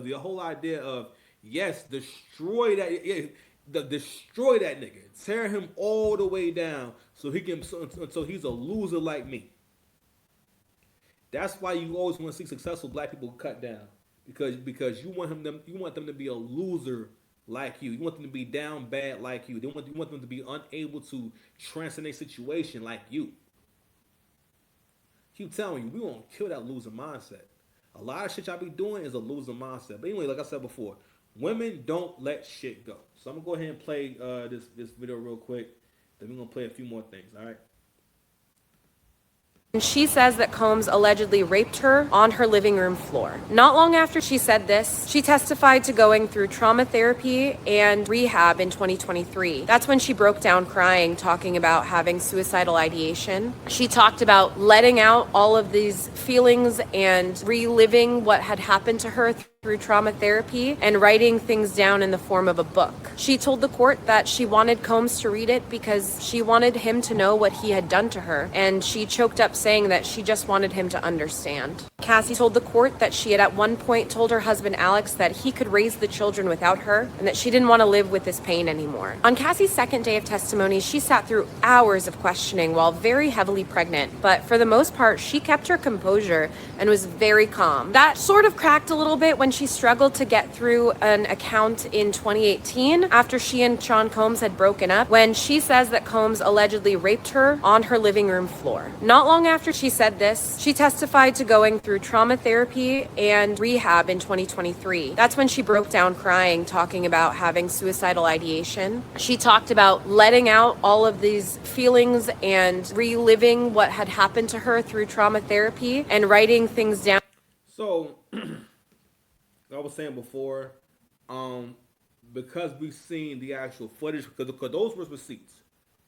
the whole idea of yes, destroy that, destroy that nigga, tear him all the way down, so he can, so he's a loser like me. That's why you always want to see successful black people cut down, because you want them to be a loser like you. You want them to be down bad like you. You want them to be unable to transcend a situation like you. Keep telling you, we gonna kill that loser mindset. A lot of shit y'all be doing is a loser mindset. But anyway, like I said before, women don't let shit go. So I'm gonna go ahead and play this video real quick. Then we're gonna play a few more things. All right. She says that Combs allegedly raped her on her living room floor. Not long after she said this, she testified to going through trauma therapy and rehab in 2023. That's when she broke down crying, talking about having suicidal ideation. She talked about letting out all of these feelings and reliving what had happened to her through trauma therapy and writing things down in the form of a book. She told the court that she wanted Combs to read it because she wanted him to know what he had done to her, and she choked up saying that she just wanted him to understand. Cassie told the court that she had at one point told her husband Alex that he could raise the children without her and that she didn't want to live with this pain anymore. On Cassie's second day of testimony, she sat through hours of questioning while very heavily pregnant, but for the most part, she kept her composure and was very calm. That sort of cracked a little bit when she struggled to get through an account in 2018 after she and Sean Combs had broken up, when she says that Combs allegedly raped her on her living room floor. Not long after she said this, she testified to going through trauma therapy and rehab in 2023. That's when she broke down crying, talking about having suicidal ideation. She talked about letting out all of these feelings and reliving what had happened to her through trauma therapy and writing things down. So I was saying before, um, because we've seen the actual footage, because those were receipts,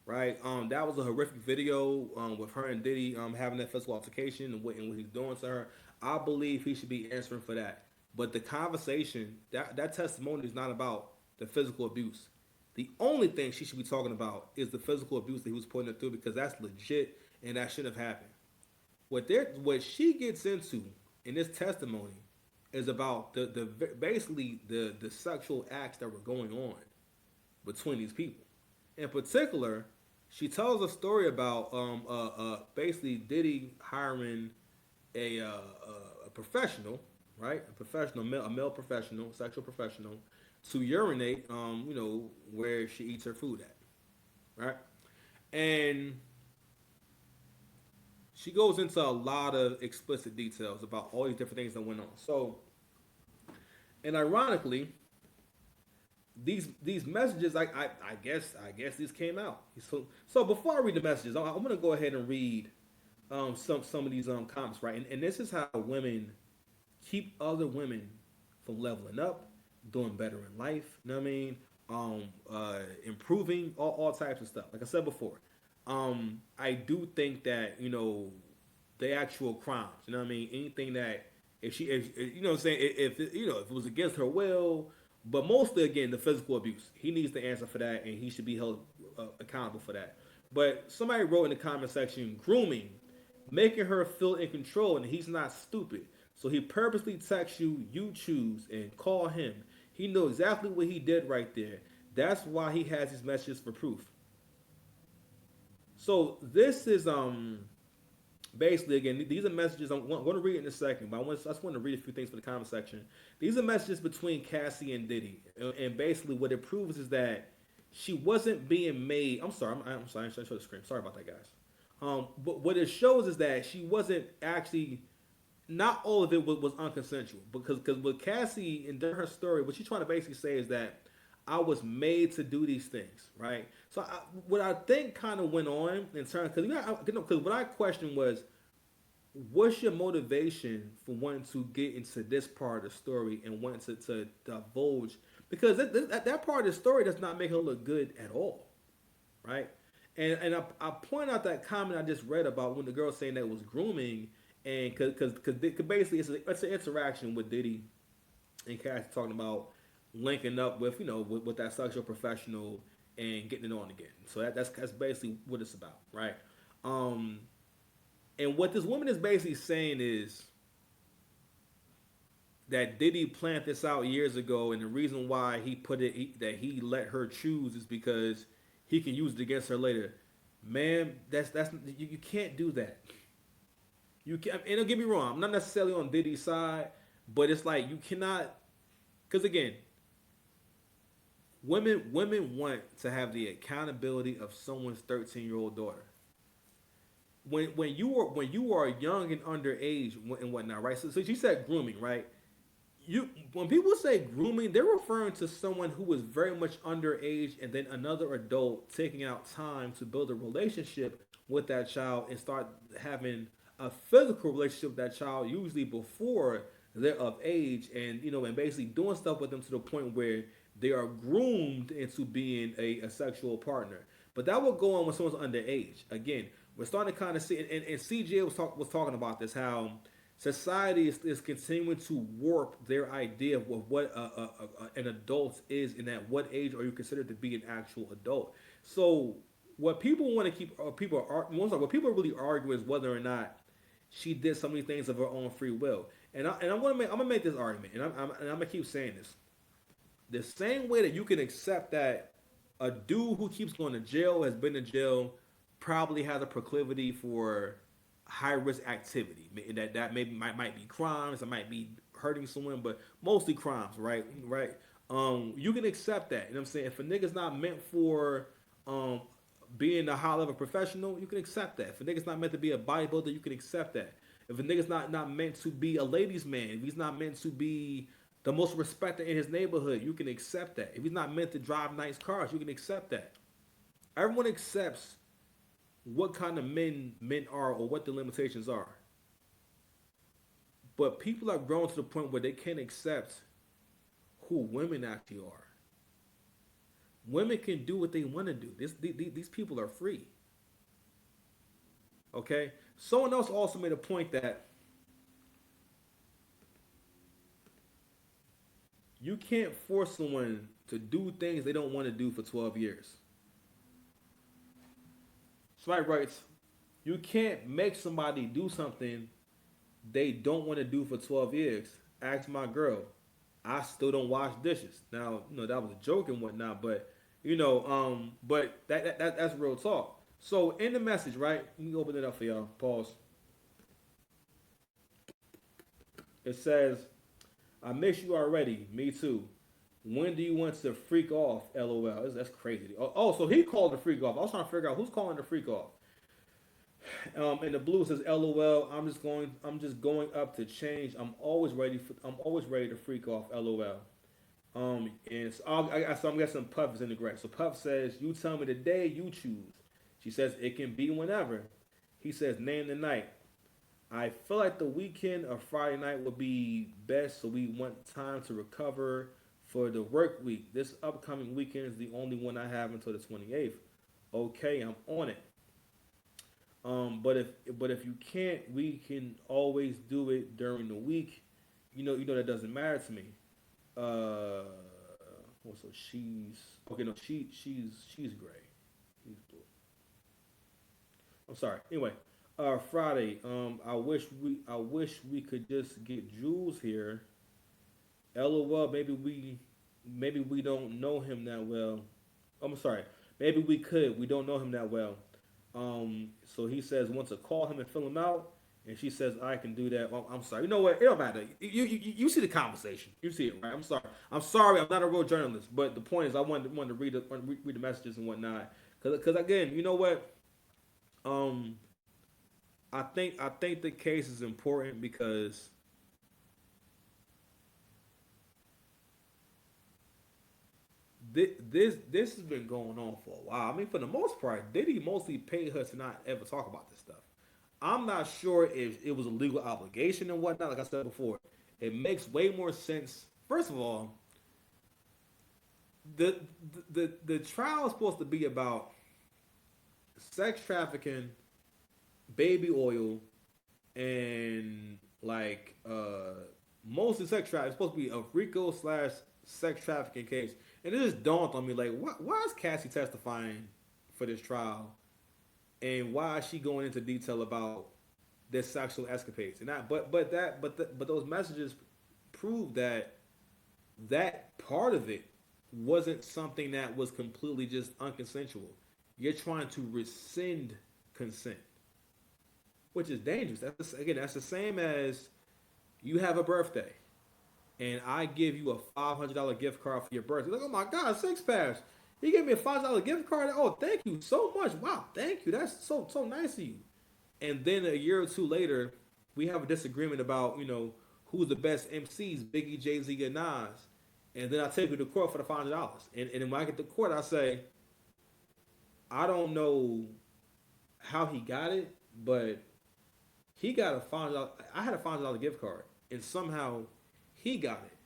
right? That was a horrific video with her and Diddy having that physical altercation and what he's doing to her. I believe he should be answering for that. But the conversation, that testimony is not about the physical abuse. The only thing she should be talking about is the physical abuse that he was putting her through, because that's legit and that shouldn't have happened. What she gets into in this testimony is about the basically the sexual acts that were going on between these people. In particular, she tells a story about basically Diddy hiring a professional, right? A male professional, sexual professional, to urinate, where she eats her food at, right? And she goes into a lot of explicit details about all these different things that went on. So, and ironically, these messages, I guess these came out. So before I read the messages, I'm gonna go ahead and read some of these comments, right? And this is how women keep other women from leveling up, doing better in life. You know what I mean? Improving all types of stuff. Like I said before, I do think that the actual crimes. You know what I mean? Anything that if you know what I'm saying, if it was against her will, but mostly again the physical abuse, he needs to answer for that, and he should be held accountable for that. But somebody wrote in the comment section, grooming, making her feel in control, and he's not stupid. So he purposely texts you, you choose, and call him. He knows exactly what he did right there. That's why he has his messages for proof. So this is basically, again, these are messages. I'm going to read it in a second, but I just want to read a few things for the comment section. These are messages between Cassie and Diddy, and basically what it proves is that she wasn't being made. I'm sorry, I'm sorry, I should show the screen. Sorry about that, guys. But what it shows is that she wasn't actually. Not all of it was unconsensual, because with Cassie and her story, what she's trying to basically say is that I was made to do these things, right? So what I think kind of went on in terms, because what I questioned was, what's your motivation for wanting to get into this part of the story and wanting to divulge? Because that part of the story does not make her look good at all, right? And I point out that comment I just read about when the girl saying that it was grooming, and because basically it's an interaction with Diddy and Cassie talking about linking up with with that sexual professional and getting it on again. So that's basically what it's about, right? And what this woman is basically saying is that Diddy planned this out years ago, and the reason why he put it that he let her choose is because he can use it against her later. Man, that's you can't do that. You can, and don't get me wrong, I'm not necessarily on Diddy's side, but it's like you cannot, because again, women want to have the accountability of someone's 13-year-old daughter. When you are young and underage and whatnot, right? So she said grooming, right? You when people say grooming, they're referring to someone who was very much underage and then another adult taking out time to build a relationship with that child and start having a physical relationship with that child, usually before they're of age, and and basically doing stuff with them to the point where they are groomed into being a sexual partner. But that will go on when someone's underage. Again, we're starting to kind of see, and CJ was talking about this, how society is continuing to warp their idea of what an adult is, and at what age are you considered to be an actual adult. So what people want to keep, what people are really arguing is whether or not she did so many things of her own free will. I'm gonna make this argument, and I'm gonna keep saying this. The same way that you can accept that a dude who keeps going to jail, has been in jail, probably has a proclivity for high risk activity. That maybe might be crimes, it might be hurting someone, but mostly crimes, right? Right. You can accept that. You know what I'm saying? If a nigga's not meant for being a high level professional, you can accept that. If a nigga's not meant to be a bodybuilder, you can accept that. If a nigga's not meant to be a ladies' man, if he's not meant to be the most respected in his neighborhood, you can accept that. If he's not meant to drive nice cars, you can accept that. Everyone accepts what kind of men are, or what the limitations are. But people have grown to the point where they can't accept who women actually are. Women can do what they want to do. These people are free. Okay? Someone else also made a point that you can't force someone to do things they don't want to do for 12 years. Smite writes, you can't make somebody do something they don't want to do for 12 years. Ask my girl. I still don't wash dishes. Now, that was a joke and whatnot, but but that's real talk. So in the message, right? Let me open it up for y'all. Pause. It says, I miss you already. Me too. When do you want to freak off? LOL. That's crazy. Oh, so he called the freak off. I was trying to figure out who's calling the freak off. And the blue says, "LOL. I'm just going up to change. I'm always ready to freak off. LOL." And so I'm guessing Puff is in the gray. So Puff says, "You tell me the day you choose." She says, "It can be whenever." He says, "Name the night." I feel like the weekend or Friday night would be best, so we want time to recover for the work week. This upcoming weekend is the only one I have until the 28th. Okay, I'm on it. But if you can't, we can always do it during the week. That doesn't matter to me. So she's okay. No, she's gray. She's blue. I'm sorry. Anyway, Friday. I wish we could just get Jules here. LOL. Maybe we don't know him that well. I'm sorry. Maybe we could. We don't know him that well. So he says, want to call him and fill him out, and she says, I can do that. Well, I'm sorry. You know what? It don't matter. You see the conversation. You see it, right? I'm sorry. I'm sorry. I'm not a real journalist, but the point is, I wanted to read the messages and whatnot. Because again, you know what? I think the case is important because this has been going on for a while. I mean, for the most part, Diddy mostly paid her to not ever talk about this stuff. I'm not sure if it was a legal obligation and whatnot. Like I said before, it makes way more sense. First of all, the trial is supposed to be about sex trafficking, baby oil, and mostly sex trafficking. It's supposed to be a RICO slash sex trafficking case. And it just dawned on me, like, why is Cassie testifying for this trial, and why is she going into detail about their sexual escapades? And but those messages prove that that part of it wasn't something that was completely just unconsensual. You're trying to rescind consent, which is dangerous. That's the same as you have a birthday and I give you a $500 gift card for your birthday. Like, oh my God, Six Pass. He gave me a $500 gift card. Oh, thank you so much. Wow, thank you. That's so nice of you. And then a year or two later, we have a disagreement about who's the best MCs, Biggie, Jay Z, and Nas. And then I take you to court for the $500. And when I get to court, I say, I don't know how he got it, but he got a $500. I had a $500 gift card, and somehow he got it.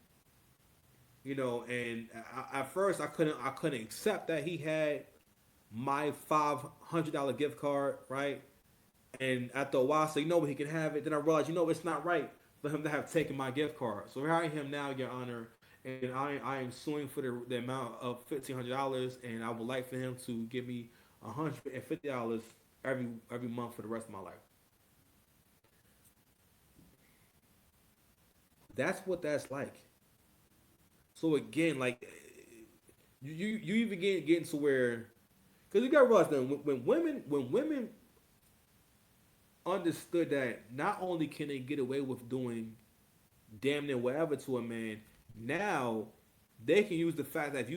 And at first I couldn't accept that he had my $500 gift card, right? And after a while, I said, he can have it. Then I realized, it's not right for him to have taken my gift card. So here I am now, Your Honor, and I am suing for the amount of $1,500, and I would like for him to give me $150 every month for the rest of my life. That's what that's like. So again, like you even getting to where, because you gotta realize that when women understood that not only can they get away with doing damn near whatever to a man, now they can use the fact that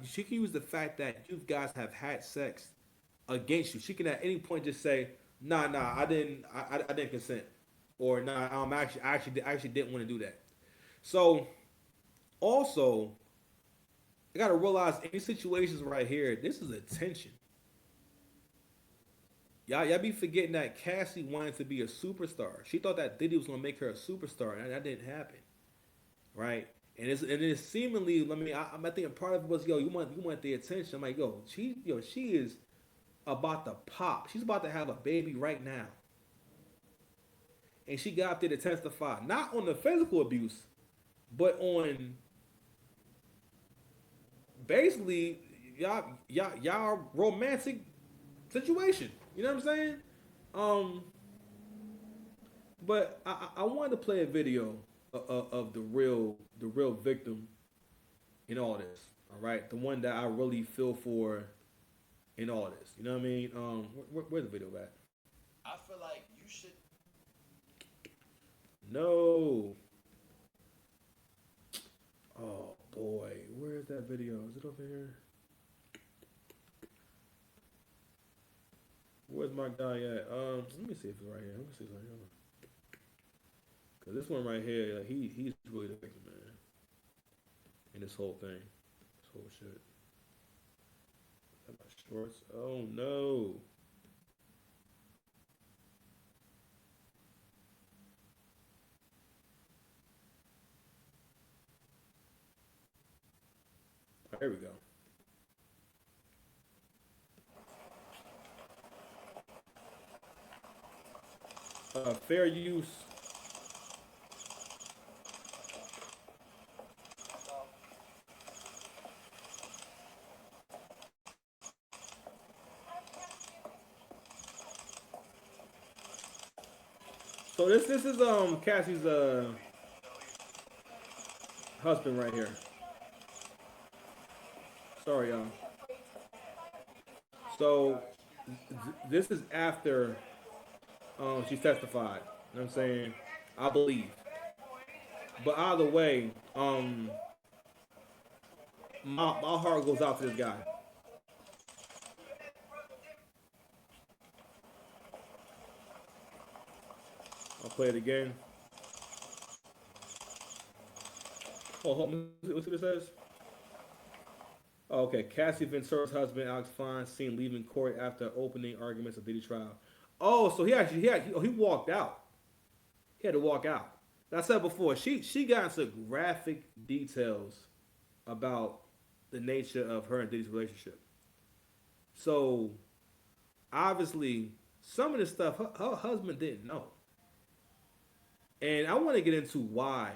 she can use the fact that you guys have had sex against you. She can at any point just say, nah, I didn't consent, or nah, I actually didn't want to do that. So also, I gotta realize in these situations right here, this is attention. Y'all be forgetting that Cassie wanted to be a superstar. She thought that Diddy was gonna make her a superstar, and that didn't happen, right? And it's seemingly. I think part of it was, you want the attention. I'm like, she is about to pop. She's about to have a baby right now, and she got up there to testify, not on the physical abuse, but on basically y'all romantic situation. You know what I'm saying? But I wanted to play a video of the real victim in all this. All right, the one that I really feel for in all this. You know what I mean? Where's the video at? I feel like you should. No. Oh boy, where's that video? Is it over here? Where's my guy at? Let me see if it's right here. Let me see if it's right here. Cause this one right here, he's really the victim, man. In this whole thing, this whole shit. Got my shorts. Oh no. There we go. Fair use. So this is Cassie's husband right here. Sorry, y'all. So this is after she's testified. You know what I'm saying? I believe. But either way, my heart goes out to this guy. I'll play it again. Oh, let's see what it says. Oh, okay, Cassie Ventura's husband, Alex Fine, seen leaving court after opening arguments of Diddy trial. Oh, so he walked out. He had to walk out. Like I said before, she got into graphic details about the nature of her and Diddy's relationship. So obviously, some of this stuff her husband didn't know, and I want to get into why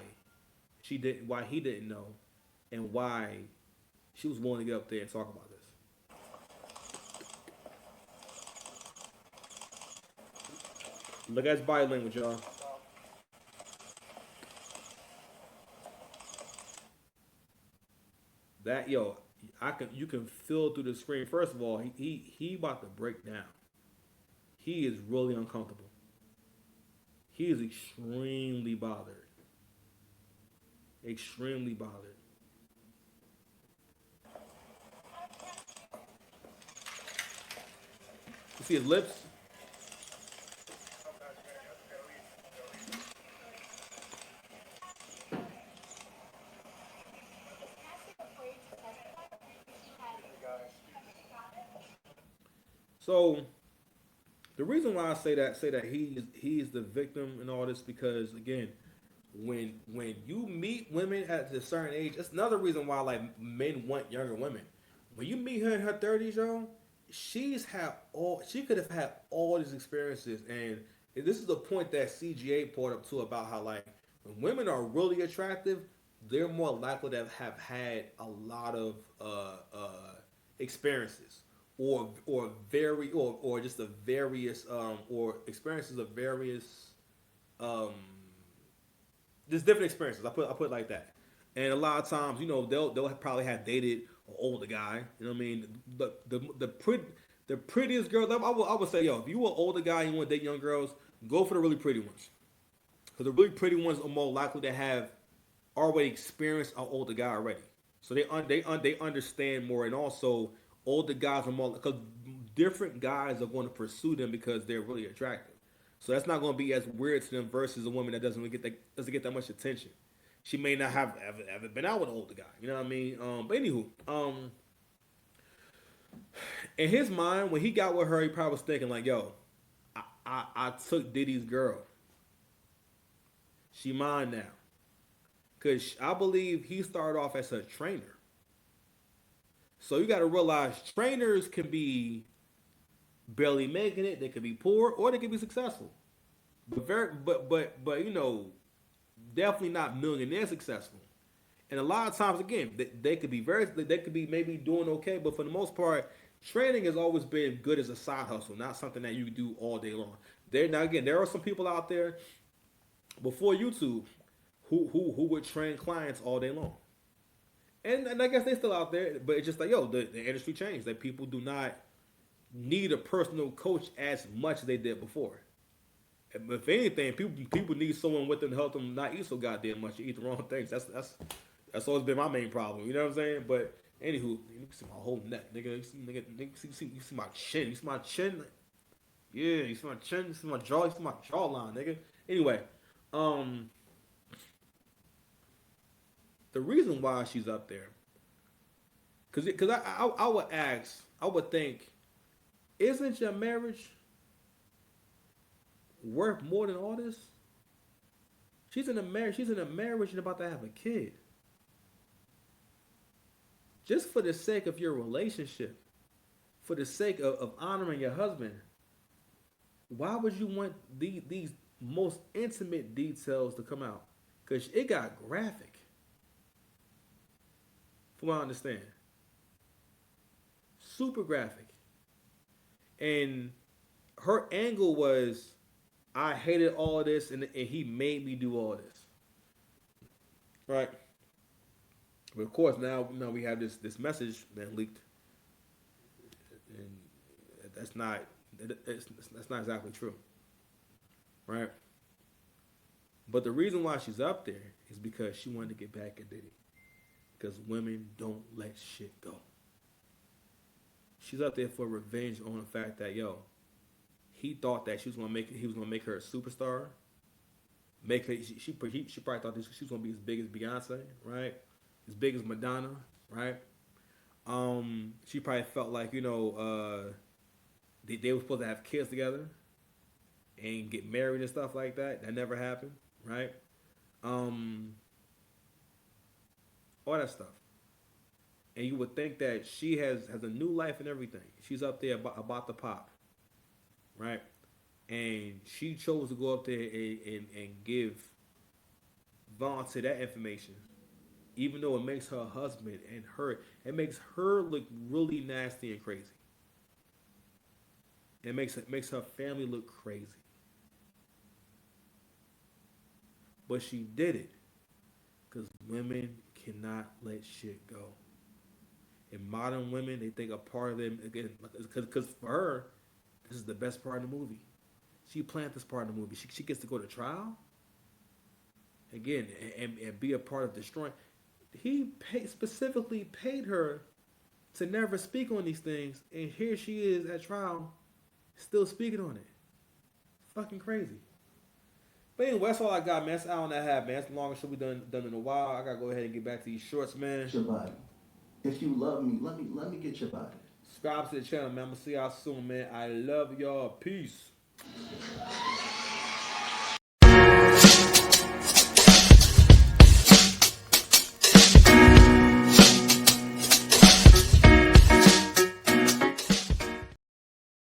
he didn't know, and why she was willing to get up there and talk about this. Look at his body language, y'all. That yo, you can feel through the screen. First of all, he about to break down. He is really uncomfortable. He is extremely bothered. Extremely bothered. You see his lips? So the reason why I say that he is the victim in all this because again, when you meet women at a certain age, that's another reason why like men want younger women. When you meet her in her 30s, yo, she could have had all these experiences, and this is the point that CGA brought up too about how like when women are really attractive, they're more likely to have had a lot of experiences or just the various or experiences of various um there's different experiences. I put it like that. And a lot of times, they'll probably have dated an older guy. You know what I mean? The prettiest girls. I would say, yo, if you were an older guy and you want to date young girls, go for the really pretty ones. Because the really pretty ones are more likely to have already experienced an older guy already. So they understand more, and also older guys are more because different guys are going to pursue them because they're really attractive. So that's not going to be as weird to them versus a woman that doesn't get that much attention. She may not have ever been out with an older guy. You know what I mean? But anywho, in his mind, when he got with her, he probably was thinking like, "Yo, I took Diddy's girl. She mine now." Because I believe he started off as a trainer. So you got to realize trainers can be barely making it. They could be poor or they could be successful. But definitely not millionaire successful. And a lot of times, again, they could be they could be maybe doing okay, but for the most part, training has always been good as a side hustle, not something that you do all day long. There are some people out there before YouTube who would train clients all day long. And I guess they still out there, but it's just like the industry changed. That people do not need a personal coach as much as they did before. If anything, people need someone with them to help them not eat so goddamn much. You eat the wrong things. That's always been my main problem. You know what I'm saying? But anywho, you see my whole neck, nigga. You see my chin. You see my chin. Yeah, you see my chin. You see my jaw. You see my jawline, nigga. Anyway, um, the reason why she's up there, cause I would ask, I would think, isn't your marriage worth more than all this? She's in a marriage. She's in a marriage and about to have a kid. Just for the sake of your relationship, for the sake of honoring your husband, why would you want these most intimate details to come out? Because it got graphic, from what I understand. Super graphic. And her angle was, I hated all this, and he made me do all this. Right? But of course, now we have this message that leaked, and that's not that's not exactly true, right? But the reason why she's up there is because she wanted to get back at Diddy, because women don't let shit go. She's up there for revenge on the fact that he thought that he was gonna make her a superstar, make her she probably thought she was gonna be as big as Beyonce, right? As big as Madonna, right? She probably felt like they were supposed to have kids together and get married and stuff like that. That never happened, right? All that stuff. And you would think that she has a new life and everything. She's up there about to pop, right? And she chose to go up there and give Vontae that information, even though it makes her husband and it makes her look really nasty and crazy. It makes her family look crazy. But she did it because women cannot let shit go. And modern women, they think a part of them again because for her, this is the best part of the movie. She planned this part of the movie. She gets to go to trial again and be a part of destroying. Specifically paid her to never speak on these things, and here she is at trial, still speaking on it. Fucking crazy. But anyway, that's all I got, man. That's all I have, man. That's the longest show we done in a while. I gotta go ahead and get back to these shorts, man. Your body. If you love me, let me get your body. Subscribe to the channel, man. I'm gonna see y'all soon, man. I love y'all. Peace.